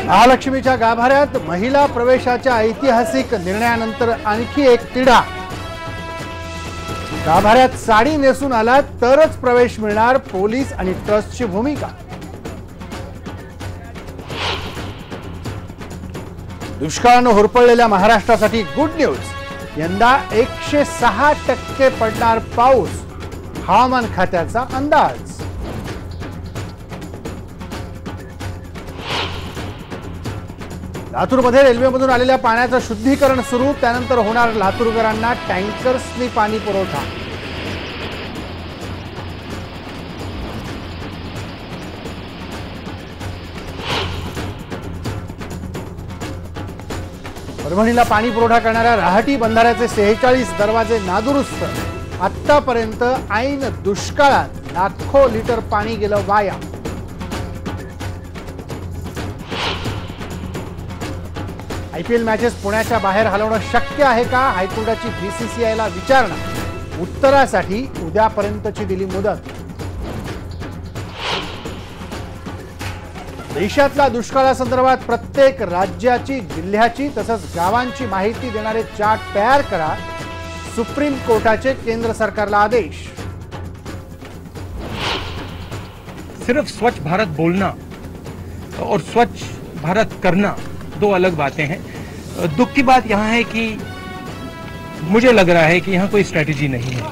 महालक्ष्मीच्या गाभाऱ्यात महिला प्रवेशाच्या ऐतिहासिक निर्णयानंतर आणखी एक तिढा। गाभाऱ्यात साडी नेसून आला तरच प्रवेश मिळणार, पोलीस आणि ट्रस्टची भूमिका। दुष्काळाने होरपळलेल्या महाराष्ट्रासाठी गुड न्यूज, यंदा 106% पडणार पाऊस, हवामान खात्याचा अंदाज। लातूरमध्ये रेल्वेमधून आलेल्या पाण्याचं शुद्धीकरण सुरू, त्यानंतर होणार लातूरकरांना टँकर्सनी पाणी पुरवठा। परभणीला पाणी पुरवठा करणाऱ्या राहटी बंधाऱ्याचे 46 दरवाजे नादुरुस्त, आतापर्यंत ऐन दुष्काळात लाखो लिटर पाणी गेलं वाया। आयपीएल मॅचेस पुण्याच्या बाहेर हलवणं शक्य आहे का? हायकोर्टाची बीसीसीआयला विचारणा, उत्तरासाठी उद्यापर्यंतची दिली मुदत। देशातल्या दुष्काळासंदर्भात प्रत्येक राज्याची, जिल्ह्याची तसंच गावांची माहिती देणारे चार्ट तयार करा, सुप्रीम कोर्टाचे केंद्र सरकारला आदेश। सिर्फ स्वच्छ भारत बोलना और स्वच्छ भारत करना दो अलग बातें हैं। दुख की बात यहाँ है कि मुझे लग रहा है कि यहाँ कोई स्ट्रैटेजी नहीं है।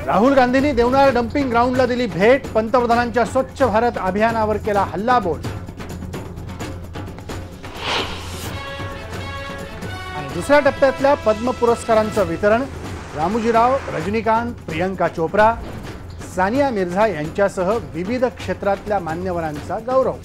राहुल गांधींनी देवनार डम्पिंग ग्राउंडला दिली भेट, पंतप्रधानांच्या स्वच्छ भारत अभियानावर केला हल्लाबोल। आणि दुसऱ्या टप्प्यातल्या पद्म पुरस्कारांचं वितरण, रामोजीराव, रजनीकांत, प्रियंका चोप्रा, सानिया मिर्झा यांच्यासह विविध क्षेत्रातल्या मान्यवरांचा गौरव।